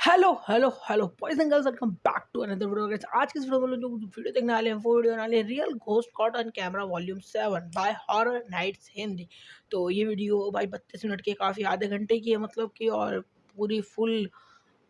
Hello hello hello boys and girls, welcome back to another video guys. आज की इस video में जो वीडियो देखने वाले हैं वो वीडियो बनाने वाले हैं real ghost caught on camera volume 7 by horror nights Hindi. तो ये वीडियो भाई 32 मिनट की, काफ़ी आधे घंटे की है मतलब कि, और पूरी फुल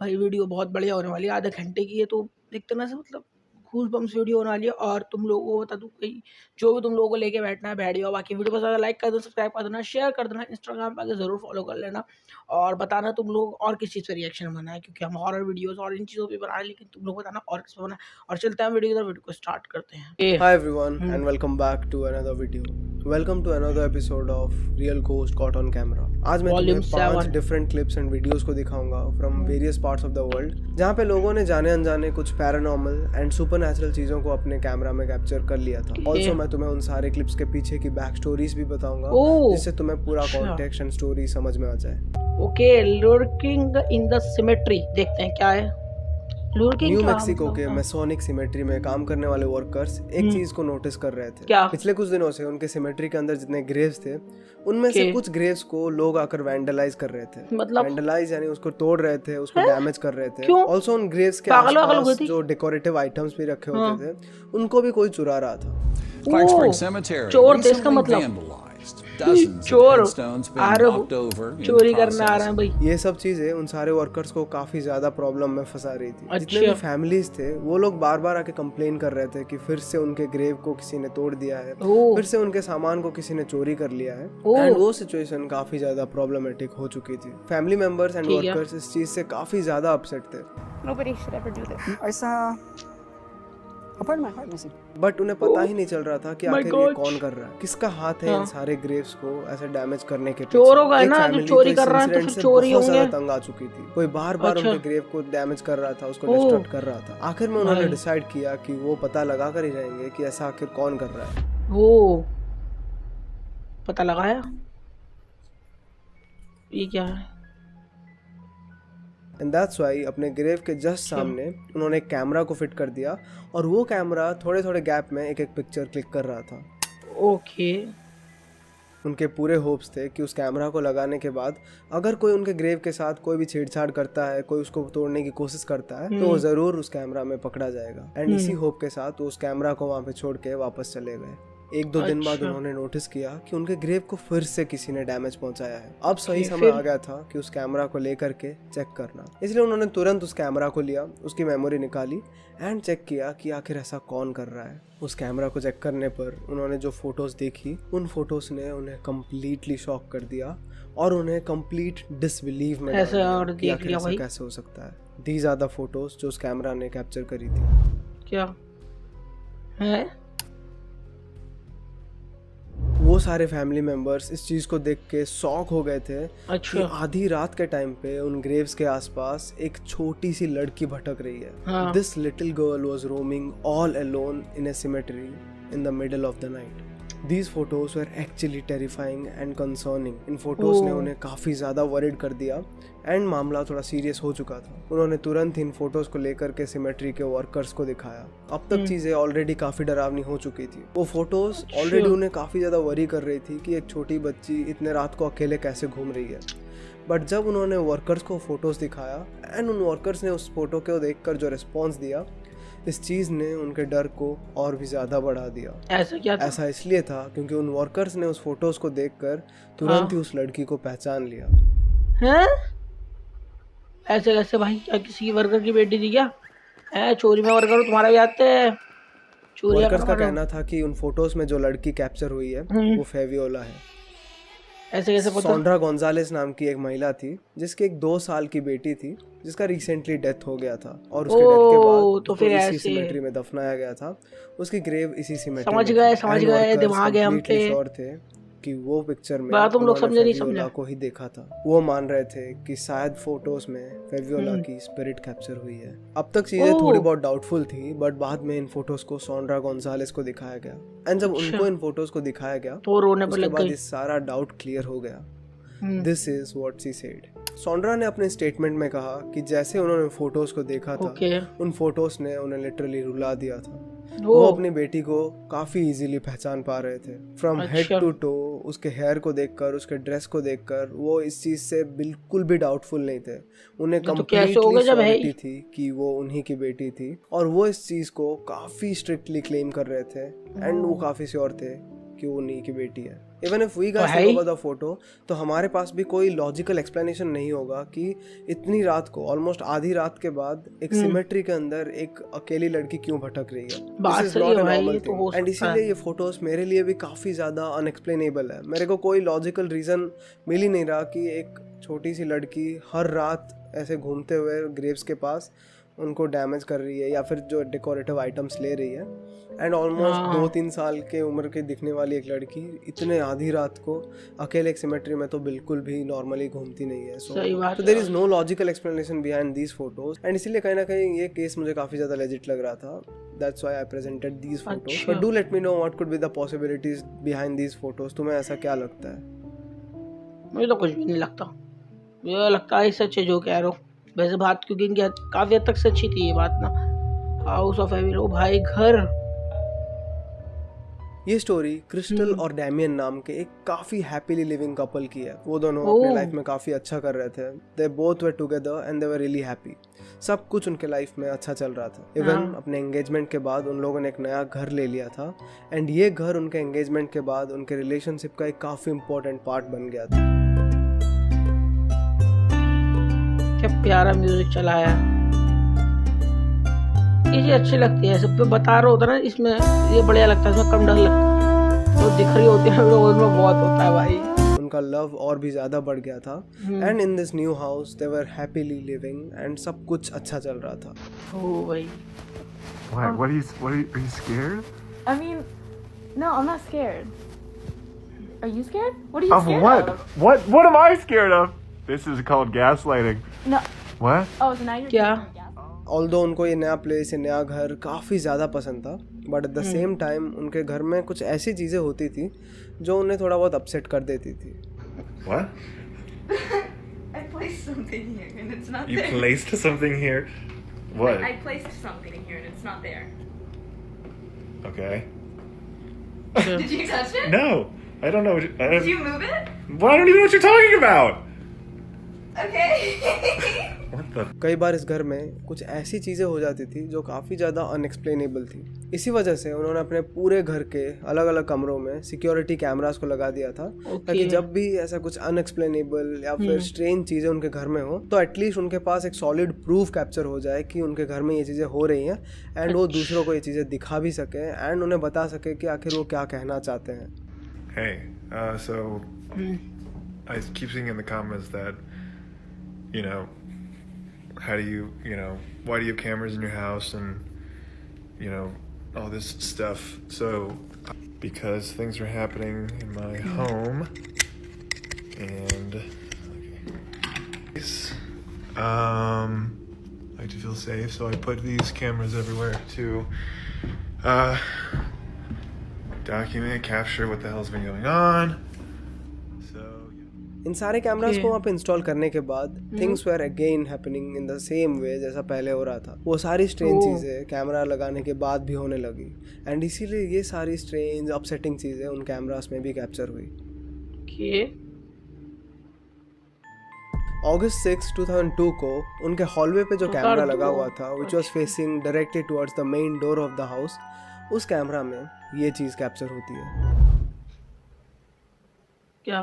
भाई वीडियो बहुत बढ़िया होने वाली है। आधे घंटे की है तो देखते ना से मतलब गूज बम्स वीडियो होने वाली है। और तुम लोगों को बता दूँ कि जो भी तुम लोगों को लेके बैठना है बैठ जाओ। बाकी वीडियो पसंद लाइक कर दो, सब्सक्राइब कर देना, शेयर कर देना, इंस्टाग्राम पर आगे ज़रूर फॉलो कर लेना और बताना तुम लोग और किस चीज़ पर रिएक्शन बनाए, क्योंकि हम हॉरर वीडियोस और इन चीज़ों पे बनाए, लेकिन तुम लोग बताना और किस पे बनाए। और चलते हैं वीडियो की तरफ, वीडियो को स्टार्ट करते हैं। Hi everyone and welcome back to another video. Welcome to another episode of Real Ghost Caught on Camera. आज मैं तुम्हें Volume 5 7 different clips and videos को दिखाऊंगा from various parts of the world, जहाँ पे लोगों ने जाने अनजाने कुछ पैरानॉर्मल एंड सुपरनैचुरल चीजों को अपने कैमरा में कैप्चर कर लिया था। ऑल्सो मैं तुम्हें उन सारे क्लिप्स के पीछे की बैक स्टोरीज भी बताऊंगा, जिससे तुम्हें पूरा कॉन्टेक्स्ट एंड स्टोरी समझ में आ जाए। ओके, लुर्किंग इन द सिमेट्री, देखते हैं क्या है। न्यू मैक्सिको के मैसोनिक सिमेट्री में काम करने वाले वर्कर्स एक चीज को नोटिस कर रहे थे। क्या? पिछले कुछ दिनों से उनके सिमेट्री के अंदर जितने ग्रेव्स थे उनमें से कुछ ग्रेव्स को लोग आकर वैंडलाइज कर रहे थे। मतलब वैंडलाइज यानी उसको तोड़ रहे थे, उसको डैमेज कर रहे थे। ऑल्सो उन ग्रेव्स के आसपास जो डेकोरेटिव आइटम्स भी रखे होते थे उनको भी कोई चुरा रहा था। चोर थे इसका मतलब, चोर आ रहे, चोरी करने आ रहे हैं भाई। ये सब चीजें उन सारे वर्कर्स को काफी ज्यादा प्रॉब्लम में फंसा रही थी। जितने भी फैमिलीज थे वो लोग बार बार आके कंप्लेन कर रहे थे कि फिर से उनके ग्रेव को किसी ने तोड़ दिया है, फिर से उनके सामान को किसी ने चोरी कर लिया है। एंड वो सिचुएशन काफी ज्यादा प्रॉब्लमेटिक हो चुकी थी। फैमिली मेंबर्स एंड वर्कर्स इस चीज से काफी ज्यादा अपसेट थे। Nobody should ever do this. I saw a part of my heart missing. But उन्हें पता ही नहीं चल रहा था कि आखिर ये कौन कर रहा है, किसका हाथ है इन सारे ग्रेव्स को ऐसे डैमेज करने के पीछे। चोरों का है ना, जो चोरी कर रहा है तो फिर चोरी होंगे। बहुत ज्यादा तंग आ चुकी थी। कोई बार बार उनके ग्रेव को डैमेज कर रहा था, उसको डिस्ट्रक्ट कर रहा था। आखिर में उन्होंने डिसाइड किया कि वो पता लगा कर ही रहेंगे कि ऐसा आखिर कौन कर रहा है। वो पता लगाया ये क्या है। एंड दैट्स वाई अपने ग्रेव के जस्ट सामने उन्होंने एक कैमरा को फिट कर दिया और वो कैमरा थोड़े थोड़े गैप में एक एक पिक्चर क्लिक कर रहा था। ओके, उनके पूरे होप्स थे कि उस कैमरा को लगाने के बाद अगर कोई उनके ग्रेव के साथ कोई भी छेड़छाड़ करता है, कोई उसको तोड़ने की कोशिश करता है, तो वो जरूर उस कैमरा में पकड़ा जाएगा। एंड इसी होप के साथ वो उस कैमरा को वहां पे छोड़ के वापस चले गए। एक दो दिन बाद उन्होंने नोटिस किया कि उनके ग्रेव को फिर से किसी ने डैमेज पहुंचाया है। अब सही समय आ गया था कि उस कैमरा को लेकर के चेक करना, इसलिए उन्होंने तुरंत उस कैमरा को लिया, उसकी मेमोरी निकाली एंड चेक किया कि आखिर ऐसा कौन कर रहा है। उस कैमरा को चेक करने पर उन्होंने जो फोटोज देखी, उन फोटोज ने उन्हें कम्प्लीटली शॉक कर दिया और उन्हें कंप्लीट डिसबिलीव में डाल दिया कि आखिर ऐसा कैसे हो सकता है। दीज आर द फोटोज जो उस कैमरा ने कैप्चर करी थी। क्या है? वो सारे फैमिली मेंबर्स इस चीज को देख के शॉक हो गए थे कि आधी रात के टाइम पे उन ग्रेव्स के आसपास एक छोटी सी लड़की भटक रही है। This little girl was roaming all alone in a symmetry in the middle of the night. These photos were actually terrifying and concerning. In photos ने उन्हें काफ़ी ज़्यादा वरीड कर दिया एंड मामला थोड़ा सीरियस हो चुका था। उन्होंने तुरंत इन फोटोज को लेकर के सिमेट्री के वर्कर्स को दिखाया। अब तक चीज़ें ऑलरेडी काफ़ी डरावनी हो चुकी थी। वो फोटोज ऑलरेडी उन्हें काफ़ी ज़्यादा वरी कर रही थी कि एक छोटी बच्ची इतने रात को अकेले कैसे घूम रही है। बट जब उन्होंने वर्कर्स को फोटोज दिखाया एंड उन वर्कर्स ने उस फोटो को देखकर जो रिस्पॉन्स दिया, इस चीज ने उनके डर को और भी ज्यादा बढ़ा दिया। ऐसा क्या था? ऐसा इसलिए था क्योंकि उन वर्कर्स ने उस फोटोज को देखकर तुरंत ही उस लड़की को पहचान लिया। हैं? ऐसे कैसे भाई? क्या किसी वर्कर की बेटी थी क्या? है चोरी में वर्कर तुम्हारा भी आते हैं? वर्कर्स का कहना था कि उन फोटोज में जो लड़की कैप्चर हुई है वो फेवियोला है। ऐसे कैसे पता? सॉन्ड्रा गोंजालेस नाम की एक महिला थी जिसकी एक 2 साल की बेटी थी, जिसका रिसेंटली डेथ हो गया था और उसके डेथ के बाद तो फिर इसी सिमेट्री में दफनाया गया था। उसकी ग्रेव इसी सिमेट्री में। समझ गए दिमाग है हम पे। श्योर थे कि वो पिक्चर में तुम लोग समझे नहीं समझा को ही देखा था। वो मान रहे थे कि शायद फोटोज में फेवियोला की स्पिरिट कैप्चर हुई है। अब तक चीजें थोड़ी बहुत डाउटफुल थी, बट बाद में इन फोटोज को सॉन्ड्रा गोंजालेस को दिखाया गया एंड जब उनको इन फोटोज को दिखाया गया तो रोने पर लग गई। इस सारा डाउट क्लियर हो गया। This is what she said. Sondra ने अपने स्टेटमेंट में कहा कि जैसे उन्होंने फोटोज को देखा था, उन फोटोज ने उन्हें लिटरली रुला दिया था। वो अपनी बेटी को काफी इजीली पहचान पा रहे थे। फ्रॉम हेड टू टो, उसके हेयर को देखकर, उसके ड्रेस को देखकर वो इस चीज से बिल्कुल भी डाउटफुल नहीं थे। उन्हें कंप्लीटली श्योरिटी थी कि वो उन्हीं की बेटी थी, और वो इस चीज को काफी स्ट्रिक्टली क्लेम कर रहे थे, एंड वो काफी श्योर थे कि वो उन्हीं की बेटी है। Even if we guys know about the photo, तो हमारे पास भी कोई लॉजिकल एक्सप्लेनेशन नहीं होगा कि इतनी रात को, ऑलमोस्ट आधी रात के बाद, एक सिमेट्री के अंदर एक अकेली लड़की क्यों भटक रही है। This is not a normal thing, and इसीलिए ये फोटोज मेरे लिए भी काफी ज्यादा अनएक्सप्लेनेबल है। मेरे को कोई लॉजिकल रीजन मिल ही नहीं रहा कि एक छोटी सी लड़की हर रात ऐसे घूमते हुए ग्रेव्स के पास उनको डैमेज कर रही है, या फिर जो डेकोरेटिव आइटम्स ले रही है। एंड ऑलमोस्ट 2-3 साल के उम्र की दिखने वाली एक लड़की इतने आधी रात को अकेले एक सिमेट्री में तो बिल्कुल भी नॉर्मली घूमती नहीं है। So there is no logical explanation behind these photos, and इसीलिए कहीं ना कहीं ये केस मुझे काफी ज्यादा लेजिट लग रहा था। That's why I presented these photos. But do let me know what could be the possibilities behind these photos. तुम्हें ऐसा क्या लगता है? मुझे तो कुछ भी नहीं लगता, मुझे लगता है सच है जो कह रहे हो। वैसे बात क्योंकि इनकी काफी हद तक सच्ची थी ये बात ना। हाउस ऑफ एविलो भाई घर। ये स्टोरी क्रिस्टल और डैमियन नाम के एक काफी हैप्पीली लिविंग कपल की है। वो दोनों अपने लाइफ में काफी अच्छा कर रहे थे। They both were together and they were really happy. सब कुछ उनके लाइफ में अच्छा चल रहा था। इवन अपने एंगेजमेंट के बाद उन लोगों ने एक नया घर ले लिया था, एंड ये घर उनके एंगेजमेंट के बाद उनके रिलेशनशिप का एक काफी इंपॉर्टेंट पार्ट बन गया था। क्या प्यारा म्यूजिक चलाया, ये चीज अच्छी लगती है। सब पे बता रहा होता ना, इसमें ये बढ़िया लगता है, इसमें कम डर लगता है। तो दिख रही होती है उसमें बहुत होता है भाई। उनका लव और भी ज्यादा बढ़ गया था, and in this new house they were happily living, and सब कुछ अच्छा चल रहा था। ओ भाई, What are you scared? I mean, no, I'm not scared. Are you scared? What are you scared what? of? What am I scared of? This is called gaslighting. No. What? Oh, so now you're क्या? Although उनको ये नया place, ये नया घर काफ़ी ज़्यादा पसंद था, but at the same time उनके घर में कुछ ऐसी चीज़ें होती थी जो उन्हें थोड़ा बहुत अपसेट कर देती थी। What? I placed something here and it's not You there. placed something here? What? I placed something in here and it's not there. Okay. Did you touch it? No, I don't know. Did you move it? Well, I don't even know what you're talking about. Okay. What the? कई बार इस घर में कुछ ऐसी चीज़ें हो जाती थी जो काफ़ी ज़्यादा अनएक्सप्लेनेबल थी। इसी वजह से उन्होंने अपने पूरे घर के अलग अलग कमरों में सिक्योरिटी कैमरास को लगा दिया था, ताकि जब भी ऐसा कुछ अनएक्सप्लेनेबल या फिर स्ट्रेंज चीज़ें उनके घर में हो, तो एटलीस्ट उनके पास एक सॉलिड प्रूफ कैप्चर हो जाए कि उनके घर में ये चीज़ें हो रही हैं, एंड वो दूसरों को ये चीज़ें दिखा भी सके, एंड उन्हें बता सके कि आखिर वो क्या कहना चाहते हैं। Hey, so I keep seeing in the comments that, you know, how do you know, why do you have cameras in your house and, you know, all this stuff. So, because things are happening in my home, and I like to feel safe, so I put these cameras everywhere to document, capture what the hell's been going on. इन सारे cameras को वहाँ पे install करने के बाद things were again happening in the same way जैसा पहले हो रहा था। वो सारी स्ट्रेंज चीज़ें कैमरा लगाने के बाद भी होने लगी, एंड इसीलिए ये सारी स्ट्रेंज अपसेटिंग चीज़ें उन कैमरास में भी कैप्चर हुई। August 6, 2002 को उनके हॉलवे पे जो कैमरा लगा हुआ था, which was facing directly towards the main door of the house, उस कैमरा में ये चीज़ कैप्चर होती है। क्या?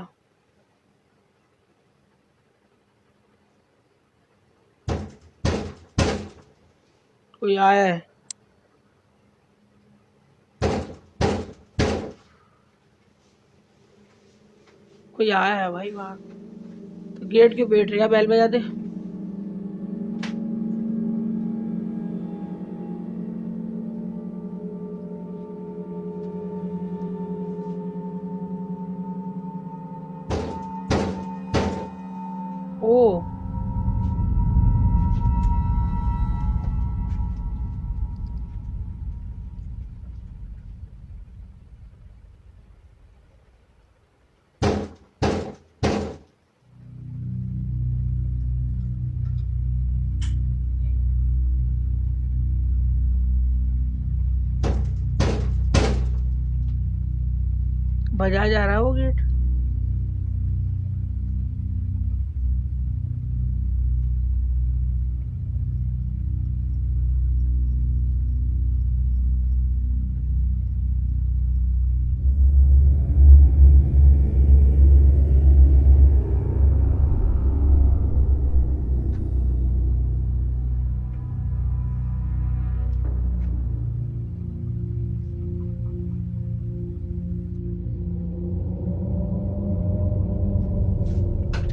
कोई आया है? कोई आया है भाई बाहर, तो गेट क्यों बैठ रही है? बेल बजा दे। ओ बजा जा रहा है वो गेट।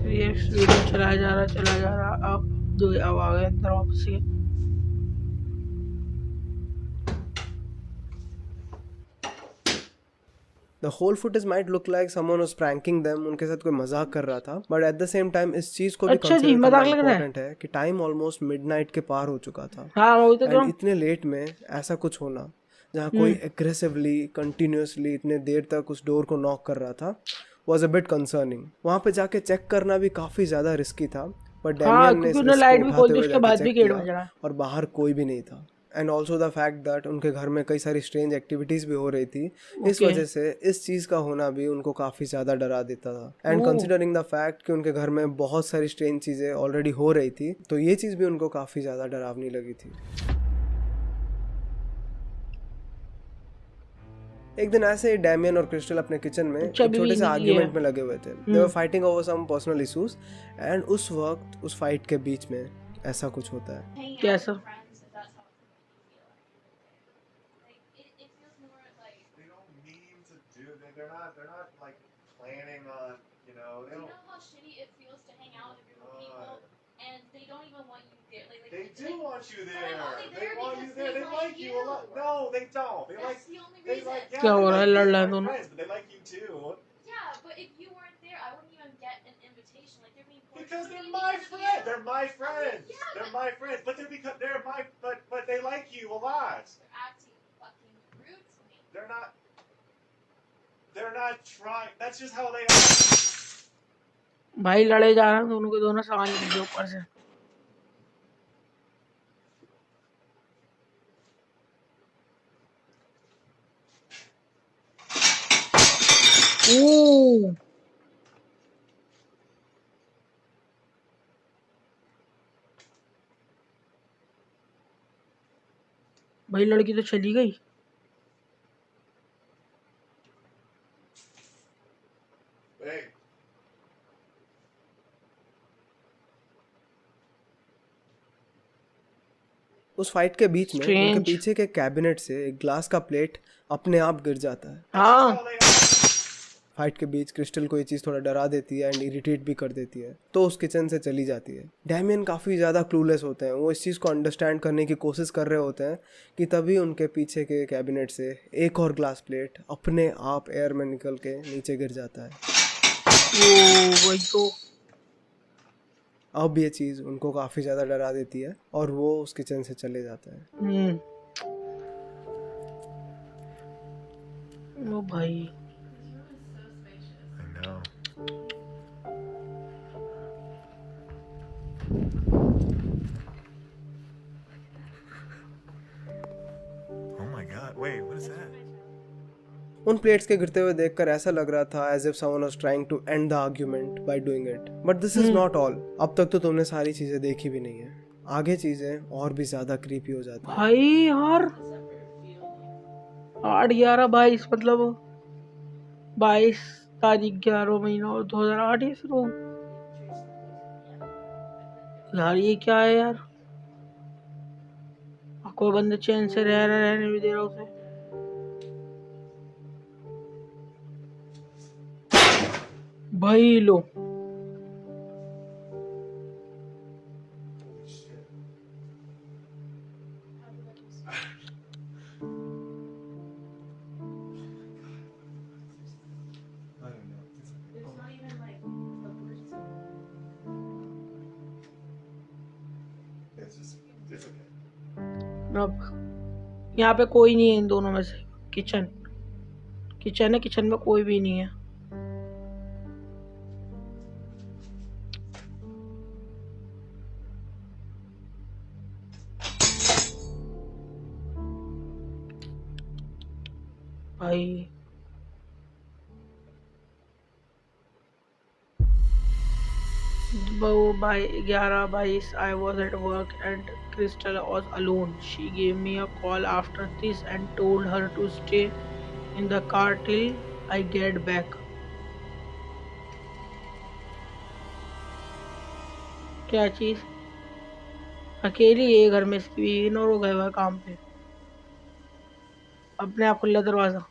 ये वीडियो चला जा रहा अब दो अब आ गए अंदर वापस से। The whole footage might look like someone was pranking them, उनके साथ कोई मजाक कर रहा था, but at the same time इस चीज को भी अच्छा जी, consider मजाक करना लग रहा है। important है कि टाइम ऑलमोस्ट मिडनाइट के पार हो चुका था। हाँ वो तो एंड इतने लेट में ऐसा कुछ होना जहाँ कोई एग्रेसिवली कंटिन्यूसली इतने देर तक उस डोर को नॉक कर रहा था was a bit concerning। वहाँ पे जाके चेक करना भी काफी ज्यादा रिस्की था, पर डैमियन ने इस रिस्क लाइट को भी उठाते खोल दी, हुए उसके जाके बाद भी चेक गेट बज किया रहा है। और बाहर कोई भी नहीं था। And also the fact that उनके घर में कई सारी स्ट्रेंज एक्टिविटीज भी हो रही थी, इस वजह से इस चीज का होना भी उनको काफी ज्यादा डरा देता था। एंड कंसिडरिंग द फैक्ट कि उनके घर में बहुत सारी स्ट्रेंज चीजें ऑलरेडी हो रही थी, तो ये चीज भी उनको काफी ज्यादा डरावनी लगी थी। एक दिन ऐसे ही डैमियन और क्रिस्टल अपने किचन में एक छोटे से आर्ग्यूमेंट में लगे हुए थे। They were fighting over some personal issues, and उस वक्त उस फाइट के बीच में ऐसा कुछ होता है। कैसा? They're not like planning on, you know, they don't. You know how shitty it feels to hang out with a group of people and they don't even want you there. They do want you there. But I'm only there They want you because there. they They like like you a lot. you. No, they don't. They That's like. the only They reason. like. Yeah, क्या हो they रहा है? like लड़ you. रहे हैं They're my दोनों। friends, but they like you too. Yeah, but if you weren't there, I wouldn't even get an invitation. Like they're being forced. Because to they're be my with friends. you. They're my friends. Yeah, They're but my friends. But they're because they're my. But they like you a lot. they're acting fucking rude to me. They're not. They're not trying. That's just how they are. भाई लड़े जा रहे हैं दोनों के दोनों, सामान लीजिए ऊपर से। ओह भाई लड़की तो चली गई। Hey. उस फाइट के बीच में Strange. उनके पीछे के कैबिनेट से एक ग्लास का प्लेट अपने आप गिर जाता है। हाँ How they are. फाइट के बीच क्रिस्टल को ये चीज़ थोड़ा डरा देती है एंड इरिटेट भी कर देती है, तो उस किचन से चली जाती है। डैमियन काफ़ी ज़्यादा क्लूलेस होते हैं, वो इस चीज़ को अंडरस्टैंड करने की कोशिश कर रहे होते हैं कि तभी उनके पीछे के कैबिनेट से एक और ग्लास प्लेट अपने आप एयर में निकल के नीचे गिर जाता है। वो वही तो। अब ये चीज़ उनको काफ़ी ज़्यादा डरा देती है और वो उस किचन से चले जाते हैं। ओ भाई I know. Oh my God! Wait, what is that? उन प्लेट्स के गिरते हुए देखकर ऐसा लग रहा था as if someone was trying to end the argument by doing it, but this is not all. अब तक तो तुमने सारी चीजें देखी भी नहीं है, आगे चीजें और भी ज्यादा क्रीपी हो जाती हैं। भाई यार 8/11/22 मतलब 22 तारीख 11 महीना और 2008 ये शुरू। यार ये क्या है यार, कोई बंदे चैन से रहने भी दे रहा उसे। भाई लो अब यहाँ पे कोई नहीं है इन दोनों में से। किचन है, किचन में कोई भी नहीं है। भाई by 11:22 I was at work and Crystal was alone. She gave me a call after this and told her to stay in the car till I get back. क्या चीज? अकेली है घर में, इसकी इग्नोर हो गए हुआ काम पे। अपने आप खुला दरवाजा।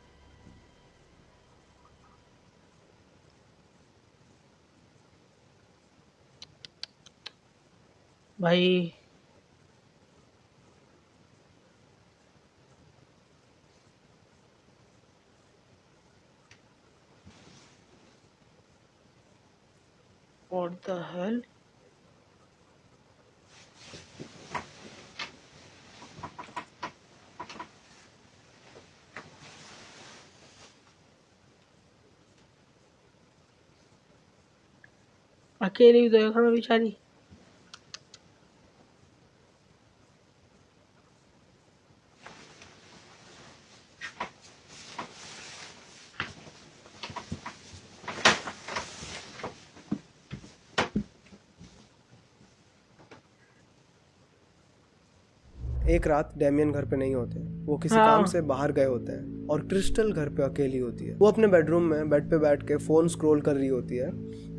भाई what the hell? अकेली तो घर में बेचारी। एक रात डेमियन घर पे नहीं होते, वो किसी काम से बाहर गए होते हैं और क्रिस्टल घर पे अकेली होती है। वो अपने बेडरूम में बेड पे बैठ के फोन स्क्रॉल कर रही होती है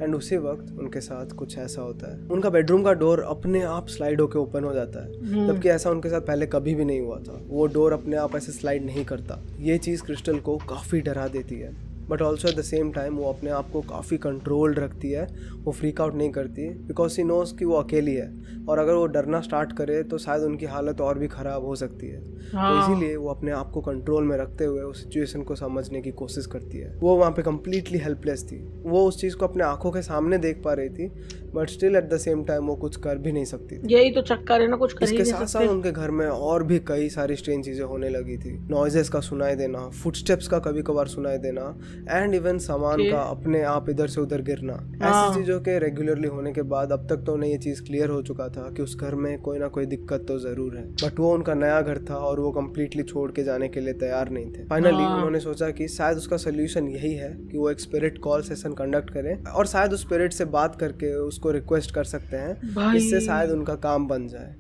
एंड उसी वक्त उनके साथ कुछ ऐसा होता है। उनका बेडरूम का डोर अपने आप स्लाइड होके ओपन हो जाता है, जबकि ऐसा उनके साथ पहले कभी भी नहीं हुआ था। वो डोर अपने आप ऐसे स्लाइड नहीं करता। ये चीज़ क्रिस्टल को काफ़ी डरा देती है, but also at the same time वो अपने आप को काफ़ी कंट्रोल रखती है। वो फ्रीक आउट नहीं करती बिकॉज सी नोज कि वो अकेली है और अगर वो डरना स्टार्ट करे तो शायद उनकी हालत और भी ख़राब हो सकती है। तो इसीलिए वो अपने आप को कंट्रोल में रखते हुए उस सिचुएशन को समझने की कोशिश करती है। वो वहाँ पे कम्प्लीटली हेल्पलेस थी। वो उस चीज़ को अपने आंखों के सामने देख पा रही थी, but still at the same time वो कुछ कर भी नहीं सकती थी। यही तो चक्कर है ना, कुछ कर ही नहीं इसके सकते। साथ साथ उनके घर में और भी कई सारी स्ट्रेंज चीज़ें होने लगी थी। नॉइजेस का सुनाई देना, फुटस्टेप्स का कभी कभार सुनाई देना एंड इवन सामान का अपने आप इधर से उधर गिरना। ऐसी चीज़ों के रेगुलरली होने के बाद अब तक तो उन्हें ये चीज़ क्लियर हो चुका था कि उस घर में कोई ना कोई दिक्कत तो ज़रूर है, बट वो उनका नया घर था और वो कम्प्लीटली छोड़ के जाने के लिए तैयार नहीं थे। फाइनली उन्होंने सोचा कि शायद उसका सोल्यूशन यही है कि वो एक स्पिरिट कॉल सेशन कंडक्ट करें और शायद उस स्पिरिट से बात करके उसको रिक्वेस्ट कर सकते हैं, इससे शायद उनका काम बन जाए।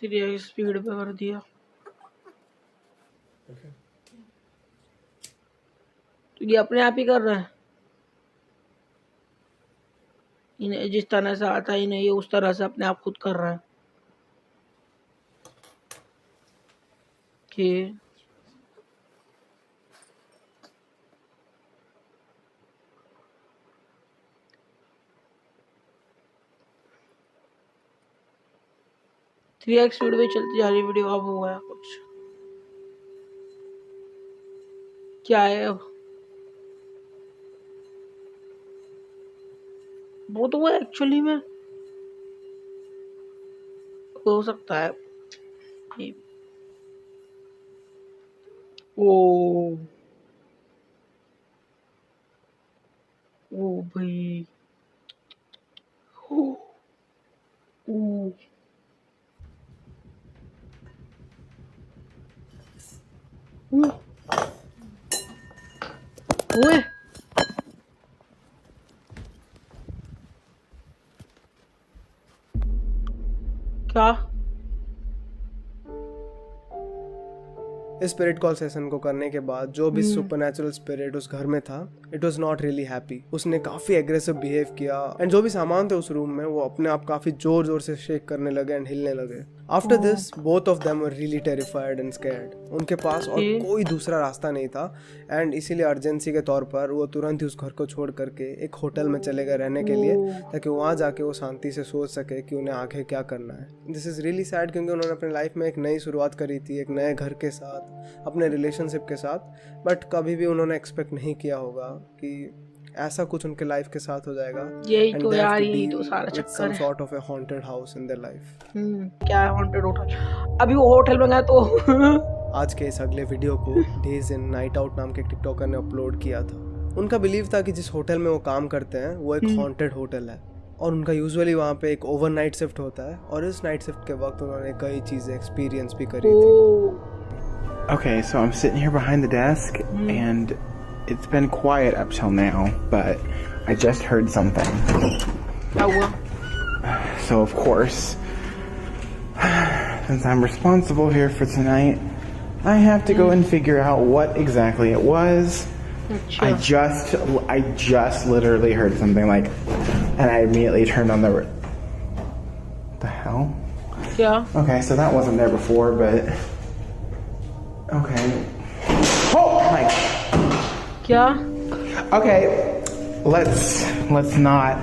तेरी स्पीड पे कर दिया। तो ये अपने आप ही कर रहा है। इन्हें जिस तरह से आता है इन्हें ये उस तरह से अपने आप खुद कर रहा है कि थ्री एक्स स्पीड पे चलती जा रही वीडियो। अब हुआ है कुछ, क्या है अब? वो तो वो एक्चुअली में हो सकता है। ओ भाई, ओ ओए क्या? इस स्पिरिट कॉल सेशन को करने के बाद जो भी सुपरनैचुरल स्पिरिट उस घर में था, it was not really happy. उसने काफी एग्रेसिव बिहेव किया एंड जो भी सामान थे उस रूम में वो अपने आप काफी जोर जोर से शेक करने लगे एंड हिलने लगे। After this both of them were really terrified and scared. उनके पास और कोई दूसरा रास्ता नहीं था एंड इसीलिए अर्जेंसी के तौर पर वो तुरंत ही उस घर को छोड़ करके एक होटल में चले गए रहने के लिए, ताकि वहाँ जाके वो शांति से सोच सके कि उन्हें आगे क्या करना है। दिस इज़ रियली सैड क्योंकि उन्होंने अपनी लाइफ में एक नई शुरुआत करी थी, एक नए घर के साथ, अपने रिलेशनशिप के साथ, बट कभी भी उन्होंने एक्सपेक्ट नहीं किया होगा कि ऐसा कुछ उनके लाइफ के साथ हो जाएगा। यही तो यार, यही तो सारा चक्कर some sort of a haunted house in their life. क्या है हॉन्टेड होटल? अभी वो होटल में गया तो आज के इस अगले वीडियो को डेज इन नाइट आउट नाम के टिकटॉकर ने अपलोड किया था। उनका बिलीव था कि जिस होटल में वो काम करते हैं वो एक हॉन्टेड होटल है और उनका यूजुअली वहाँ पे एक ओवरनाइट शिफ्ट होता है और इस नाइट शिफ्ट के वक्त उन्होंने कई चीज़ें एक्सपीरियंस भी करी थी। Okay, so I'm sitting here behind the desk and it's been quiet up till now, but I just heard something. So of course, since I'm responsible here for tonight, I have to go and figure out what exactly it was. I just literally heard something like, and I immediately turned on the. The hell? Yeah. Okay, so that wasn't there before, but okay. Oh my. क्या? Okay, let's not.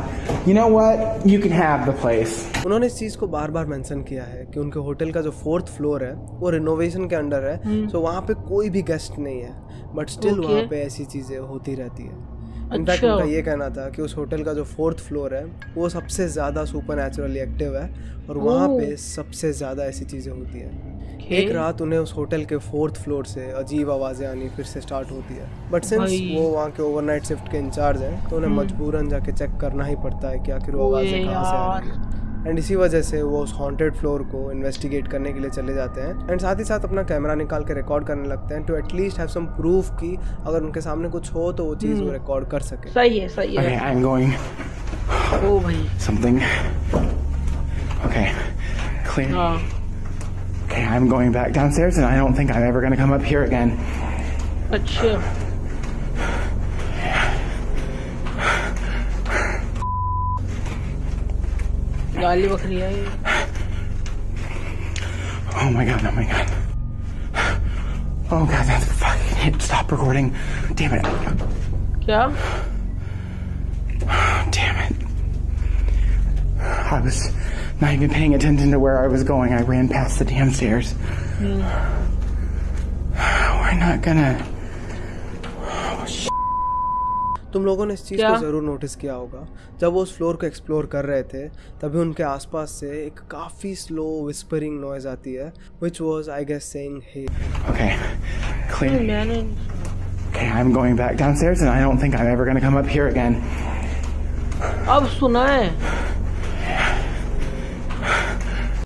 You know what? You can have the place. उन्होंने इस चीज़ को बार बार mention किया है कि उनके hotel का जो 4th फ्लोर है वो रिनोवेशन के अंडर है, सो वहाँ पे कोई भी गेस्ट नहीं है, बट स्टिल वहाँ पे ऐसी चीज़ें होती रहती है। इनफैक्ट उनका ये कहना था कि उस होटल का जो 4th फ्लोर है वो सबसे ज़्यादा सुपर नेचुरली एक्टिव है और वहाँ पे सबसे ज़्यादा ऐसी चीज़ें होती हैं। एक रात उन्हें उस होटल के 4th फ्लोर से अजीब आवाज़ें आनी फिर से स्टार्ट होती है, बट सिंस वो वहाँ के ओवरनाइट शिफ्ट के इंचार्ज हैं तो उन्हें मजबूरन जाके चेक करना ही पड़ता है कि आखिर वो आवाज़ें कहाँ से आ रही है। एंड इसी वजह से वो उस हॉन्टेड फ्लोर को इन्वेस्टिगेट करने के लिए चले जाते हैं एंड साथ ही साथ अपना कैमरा निकाल के रिकॉर्ड करने लगते हैं to at least have some proof कि अगर उनके सामने कुछ हो तो वो चीज़ वो रिकॉर्ड कर सके। सही है, सही है। Okay, I'm going. ओ भाई। Something. Okay, clear. हाँ। Okay, I'm going back downstairs and I don't think I'm ever going to come up here again. अच्छा। गाली बकरी है ये। Oh my god, oh my god. Oh god, that's fucking hit. Stop recording. Damn it. क्या? Damn it. I was not even paying attention to where I was going. I ran past the damn stairs. We're not gonna. Oh, shit. तुम लोगों ने इस चीज़ को ज़रूर notice किया होगा, जब वो उस फ्लोर को एक्सप्लोर कर रहे थे तभी उनके आसपास से एक काफ़ी स्लो विस्परिंग नॉइज आती है, which was I guess saying hey. Okay, clear. Okay, I'm going back downstairs and I don't think I'm ever gonna come up here again. अब सुना है।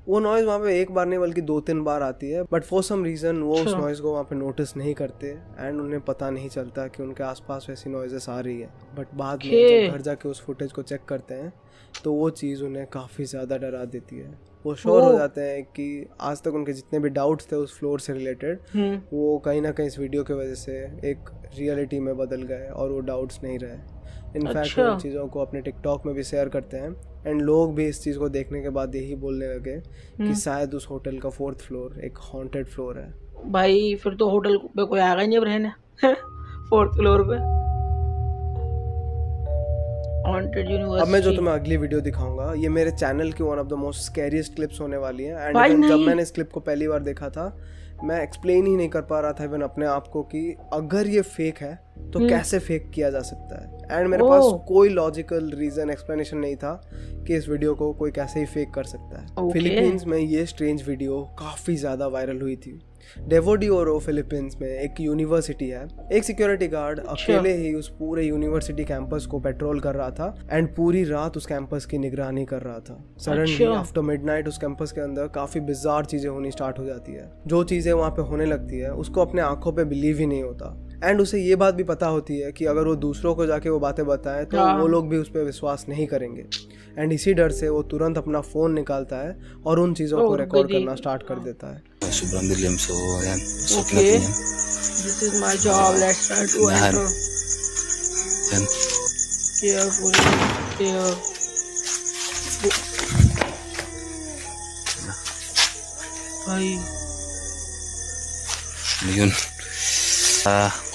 वो नॉइज़ वहाँ पे एक बार नहीं बल्कि 2-3 बार आती है, बट फॉर सम रीज़न वो उस नॉइज़ को वहाँ पे नोटिस नहीं करते एंड उन्हें पता नहीं चलता कि उनके आसपास वैसी नॉइजेस आ रही है। बट बाद में जब घर जाके उस फुटेज को चेक करते हैं तो वो चीज़ उन्हें काफ़ी ज़्यादा डरा देती है। वो श्योर हो जाते हैं कि आज तक उनके जितने भी डाउट्स थे उस फ्लोर से रिलेटेड वो कहीं ना कहीं इस वीडियो की वजह से एक रियलिटी में बदल गए और वो डाउट्स नहीं रहे। इनफैक्ट वो उन चीज़ों को अपने टिकटॉक में भी शेयर करते हैं एंड लोग भी इस चीज़ को देखने के बाद यही बोलने लगे कि शायद उस होटल का 4th फ्लोर एक हॉन्टेड फ्लोर है। भाई फिर तो होटल पे कोई आएगा नहीं अब रहने 4th फ्लोर पे। Haunted university. अब मैं जो तुम्हें अगली वीडियो दिखाऊंगा ये मेरे चैनल की one of the most scariest clips होने वाली है एंड जब मैंने इस क्लिप को पहली बार देखा था मैं एक्सप्लेन ही नहीं कर पा रहा था इवन अपने आप को कि अगर ये फेक है तो कैसे फेक किया जा सकता है एंड मेरे पास कोई लॉजिकल रीजन एक्सप्लेनेशन नहीं था कि इस वीडियो को कोई कैसे ही फेक कर सकता है। फिलीपींस में ये स्ट्रेंज वीडियो काफ़ी ज़्यादा वायरल हुई थी। डेवो डी ओरो फिलीपींस में एक यूनिवर्सिटी है, एक सिक्योरिटी गार्ड अकेले ही उस पूरे यूनिवर्सिटी कैंपस को पेट्रोल कर रहा था एंड पूरी रात उस कैंपस की निगरानी कर रहा था। सडनली आफ्टर मिडनाइट उस कैंपस के अंदर काफ़ी बिजार चीज़ें होनी स्टार्ट हो जाती है। जो चीज़ें वहाँ पे होने लगती है उसको अपने आंखों पे बिलीव ही नहीं होता एंड उसे ये बात भी पता होती है कि अगर वो दूसरों को जाके वो बातें बताए तो वो लोग भी उस पर विश्वास नहीं करेंगे एंड इसी डर से वो तुरंत अपना फ़ोन निकालता है और उन चीज़ों को रिकॉर्ड करना स्टार्ट कर देता है। Sobrang dilim, so ayan, suot Okay. natin yan. This is my job. Let's try to Lahat. enter. Yan. Carefully. Care. Ay. Ano yun?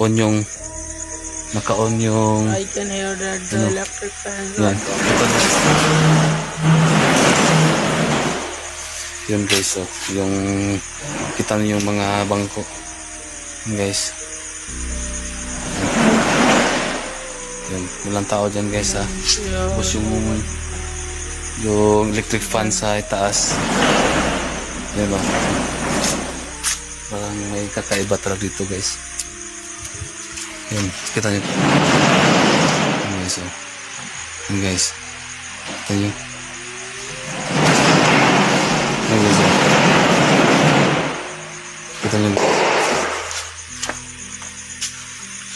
On yung, naka-on yung, I can hear that the electric fans yan. are Yun guys, so, yung, kita niyo yung mga bangko. Yun guys. Yun, walang tao dyan guys ha. Tapos yung electric fan sa itaas. Yan ba? Parang may kakaiba talaga dito guys. Yun, kita niyo. Yun guys, oh. Yun guys. Ito yung Ayan guys. Kita nyo.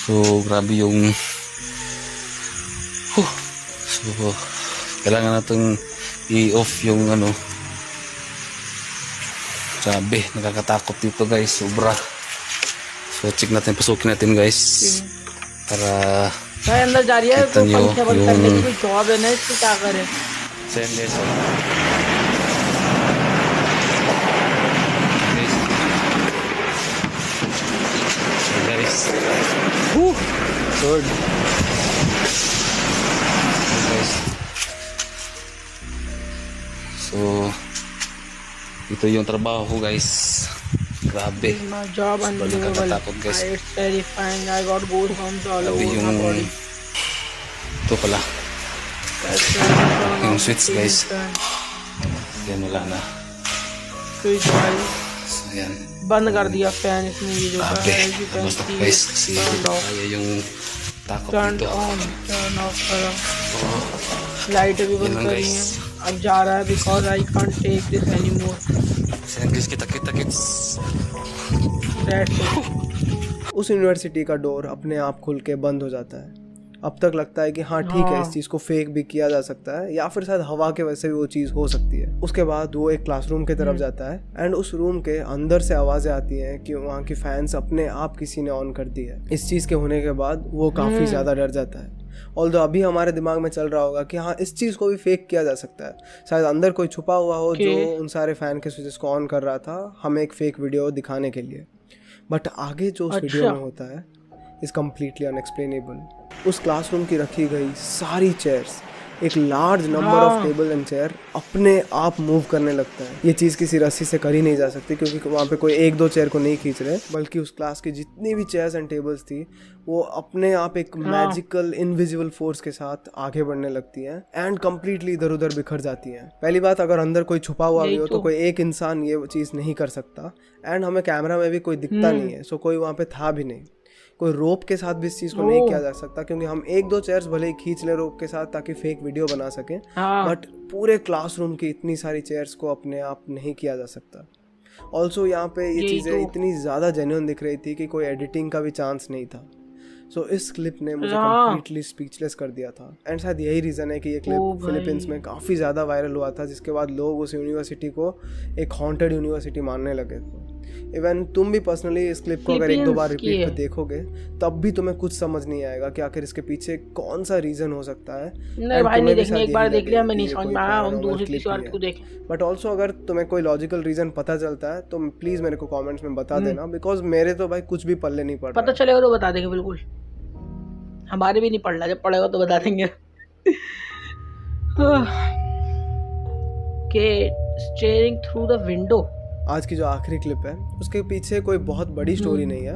So grabe yung so kailangan natin i-off yung ano. Grabe, nakakatakot dito guys, sobra. So check natin, pasukin natin guys para अंदर जा रही है तो पंखे बंद करने की कोई जॉब है ना, इसको क्या करें? Same guys. Guys. Sword. Guys. So ito yung trabaho ko guys. Grabe. My job unbelievable. Guys. It's terrifying. I got goosebumps all Grabe over yung my body. ito pala. Yung switch guys. Yan wala na. Switch guys. So yan. बंद कर दिया fan इसमें, ये जो Grabe. है you can Basta see guys it kasi turned off, kaya yung takot turned dito. on, turn off करा, light भी बंद lang, करी guys. हैं, अब जा रहा है because I can't take this anymore. Sa English kita kits. That's it. उस यूनिवर्सिटी का डोर अपने आप खुल के बंद हो जाता है। अब तक लगता है कि हाँ ठीक है, इस चीज़ को फेक भी किया जा सकता है या फिर शायद हवा के वजह से भी वो चीज़ हो सकती है। उसके बाद वो एक क्लासरूम की तरफ जाता है एंड उस रूम के अंदर से आवाज़ें आती हैं कि वहाँ की फैंस अपने आप किसी ने ऑन कर दी है। इस चीज़ के होने के बाद वो काफ़ी ज़्यादा डर जाता है। ऑल्दो अभी हमारे दिमाग में चल रहा होगा कि हाँ इस चीज़ को भी फेक किया जा सकता है, शायद अंदर कोई छुपा हुआ हो जो उन सारे फ़ैन के स्विचेस को ऑन कर रहा था हमें एक फेक वीडियो दिखाने के लिए। बट आगे जो उस वीडियो में होता है इज़ कम्प्लीटली अनएक्सप्लेनेबल। उस क्लासरूम की रखी गई सारी चेयर्स, एक large number of table and chair अपने आप मूव करने लगता है। ये चीज़ किसी रस्सी से करी नहीं जा सकती क्योंकि वहाँ पे कोई एक दो चेयर को नहीं खींच रहे, बल्कि उस क्लास की जितनी भी चेयर्स एंड टेबल्स थी वो अपने आप एक मैजिकल इनविजिबल फोर्स के साथ आगे बढ़ने लगती हैं एंड कम्प्लीटली इधर उधर बिखर जाती हैं। पहली बात, अगर अंदर कोई छुपा हुआ भी हो तो कोई एक इंसान ये चीज़ नहीं कर सकता एंड हमें कैमरा में भी कोई दिखता नहीं है, सो कोई वहाँ पे था भी नहीं। कोई रोप के साथ भी इस चीज़ को नहीं किया जा सकता क्योंकि हम एक दो चेयर्स भले ही खींच ले रोप के साथ ताकि फेक वीडियो बना सकें, बट पूरे क्लासरूम की इतनी सारी चेयर्स को अपने आप नहीं किया जा सकता। ऑल्सो यहाँ पे ये चीज़ें इतनी ज़्यादा जेन्युइन दिख रही थी कि कोई एडिटिंग का भी चांस नहीं था। सो इस क्लिप ने मुझे कम्प्लीटली स्पीचलेस कर दिया था एंड शायद यही रीज़न है कि ये क्लिप फिलीपींस में काफ़ी ज़्यादा वायरल हुआ था, जिसके बाद लोग उस यूनिवर्सिटी को एक हॉन्टेड यूनिवर्सिटी मानने लगे थे। इवन तुम भी पर्सनली इस क्लिप को अगर एक दो बार रिपीट पे देखोगे तब भी तुम्हें कुछ समझ नहीं आएगा कि आखिर इसके पीछे कौन सा रीज़न हो सकता है। नहीं भाई नहीं देखने, एक बार देख लिया मैं, नहीं समझ में आया, हम दूसरी तीसरी बार को देखें। बट ऑल्सो अगर तुम्हें कोई लॉजिकल रीज़न पता चलता है तो प्लीज़ मेरे को कॉमेंट्स में बता देना, बिकॉज मेरे तो भाई कुछ भी पल्ले नहीं पड़ रहा। पता चलेगा तो बता देंगे, बिल्कुल हमारे भी नहीं पड़ रहा, जब पड़ेगा तो बता देंगे। के स्टेयरिंग थ्रू द विंडो, आज की जो आखिरी क्लिप है उसके पीछे कोई बहुत बड़ी स्टोरी नहीं है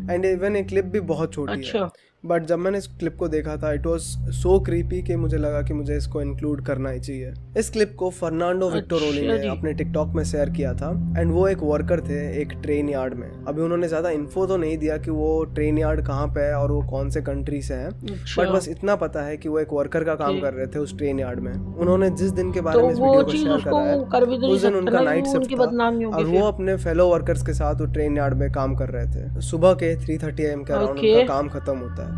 एंड इवन ये क्लिप भी बहुत छोटी है, बट जब मैंने इस क्लिप को देखा था इट वाज सो क्रीपी कि मुझे लगा कि मुझे इसको इंक्लूड करना ही चाहिए। इस क्लिप को फर्नांडो विक्टोरोली ने अपने टिकटॉक में शेयर किया था एंड वो एक वर्कर थे एक ट्रेन यार्ड में। अभी उन्होंने ज़्यादा इन्फो तो नहीं दिया कि वो ट्रेन यार्ड कहाँ पे है और वो कौन से कंट्री से है, बट बस इतना पता है कि वो एक वर्कर का काम कर रहे थे उस ट्रेन यार्ड में। उन्होंने जिस दिन के बारे में इस वीडियो को शेयर करा है उस दिन उनका नाइट शिफ्ट था और वो अपने फेलो वर्कर्स के साथ वो ट्रेन यार्ड में काम कर रहे थे। सुबह के 3:30 AM के अराउंड उनका काम खत्म होता है।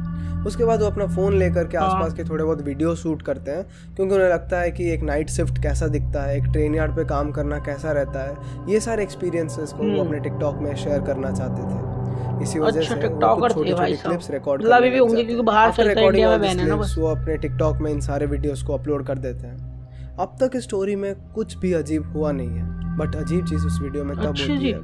उसके बाद वो अपना फ़ोन लेकर के आसपास के थोड़े बहुत वीडियो शूट करते हैं क्योंकि उन्हें लगता है कि एक नाइट शिफ्ट कैसा दिखता है, एक ट्रेन यार्ड पे काम करना कैसा रहता है। ये सारे एक्सपीरियंसेस को वो अपने टिकटॉक में शेयर करना चाहते थे। इसी वजह से वो छोटी-छोटी क्लिप्स रिकॉर्ड करते हैं वो अपने टिकटॉक में इन सारे वीडियोस को अपलोड कर देते हैं। अब तक इस स्टोरी में कुछ भी अजीब हुआ नहीं है, बट अजीब चीज़ उस वीडियो में तब होती है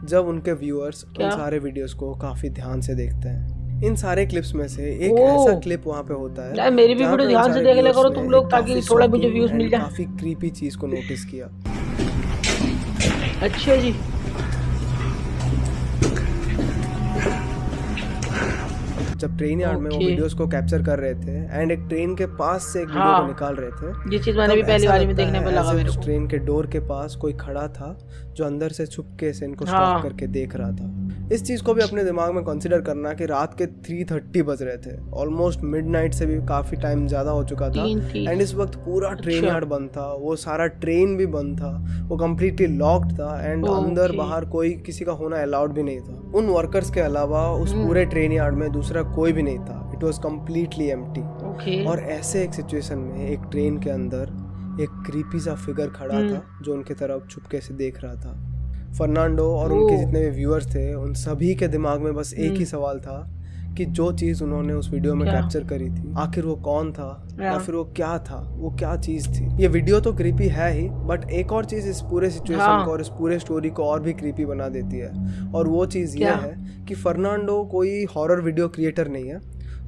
जब उनके व्यूअर्स उन सारे वीडियोस को काफ़ी ध्यान से देखते हैं। इन सारे क्लिप्स में से एक ऐसा क्लिप वहाँ पे होता है, यार मेरी भी वीडियो ध्यान से देख ले करो तुम लोग ताकि थोड़ा मुझे व्यूज मिल जाए। काफी क्रीपी चीज को नोटिस किया। अच्छा जी, जब ट्रेन यार्ड में वो वीडियोस को कैप्चर कर रहे थे एंड एक ट्रेन के पास से एक वीडियो को निकाल रहे थे, ये चीज मैंने भी पहली बार में देखने पे लगा मेरे को। ट्रेन के डोर के पास कोई खड़ा था जो अंदर से छुपके से इनको स्टॉप करके देख रहा था। इस चीज़ को भी अपने दिमाग में कंसिडर करना कि रात के 3:30 बज रहे थे, ऑलमोस्ट मिडनाइट से भी काफ़ी टाइम ज़्यादा हो चुका था। एंड इस वक्त पूरा ट्रेन यार्ड बंद था, वो सारा ट्रेन भी बंद था, वो कम्प्लीटली लॉक्ड था एंड अंदर बाहर कोई किसी का होना अलाउड भी नहीं था। उन वर्कर्स के अलावा उस पूरे ट्रेन यार्ड में दूसरा कोई भी नहीं था। It was completely empty. और ऐसे एक सिचुएशन में एक ट्रेन के अंदर एक क्रीपी सा फिगर खड़ा था जो उनके तरफ चुपके से देख रहा था। फर्नांडो और उनके जितने भी व्यूअर्स थे उन सभी के दिमाग में बस एक ही सवाल था कि जो चीज़ उन्होंने उस वीडियो में कैप्चर करी थी आखिर वो कौन था या फिर वो क्या था, वो क्या चीज़ थी। ये वीडियो तो क्रीपी है ही, बट एक और चीज़ इस पूरे सिचुएशन को और इस पूरे स्टोरी को और भी क्रीपी बना देती है, और वो चीज़ ये है कि फर्नांडो कोई हॉरर वीडियो क्रिएटर नहीं है।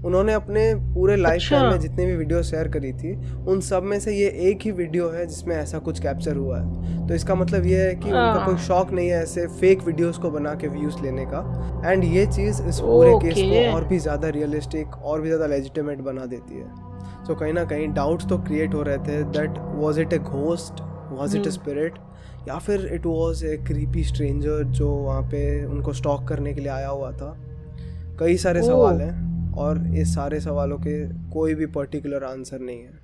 उन्होंने अपने पूरे लाइफ टाइम में जितने भी वीडियो शेयर करी थी उन सब में से ये एक ही वीडियो है जिसमें ऐसा कुछ कैप्चर हुआ है। तो इसका मतलब ये है कि उनका कोई शौक नहीं है ऐसे फेक वीडियोस को बना के व्यूज लेने का। एंड ये चीज़ इस पूरे केस को और भी ज़्यादा रियलिस्टिक और भी ज़्यादा लेजिटिमेट बना देती है। सो कहीं ना कहीं डाउट्स तो क्रिएट हो रहे थे that was it a ghost, was it a spirit, या फिर it was a creepy stranger जो वहाँ पे उनको स्टॉक करने के लिए आया हुआ था। कई सारे सवाल हैं और इस सारे सवालों के कोई भी पर्टिकुलर आंसर नहीं है।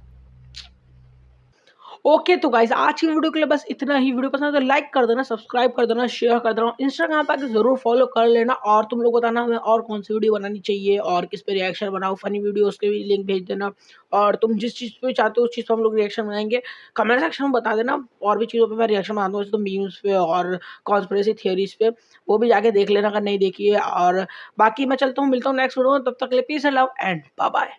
ओके तो गाइस आज की वीडियो के लिए बस इतना ही। वीडियो पसंद है तो लाइक कर देना, सब्सक्राइब कर देना, शेयर कर देना, इंस्टाग्राम पे आके जरूर फॉलो कर लेना। और तुम लोग बताना हमें और कौन सी वीडियो बनानी चाहिए और किस पे रिएक्शन बनाओ, फनी वीडियो उसके भी लिंक भेज देना। और तुम जिस चीज़ पे चाहते हो उस चीज़ पे हम लोग रिएक्शन बनाएंगे, कमेंट सेक्शन में बता देना। और भी चीज़ों पे मैं रिएक्शन बनाता हूँ, जैसे तो मीम्स पे और कॉन्स्पिरेसी थियरीज पे, वो भी जाके देख लेना अगर नहीं देखी है। और बाकी मैं चलता हूँ, मिलता हूँ नेक्स्ट वीडियो में, तब तक के लिए peace and love and bye bye.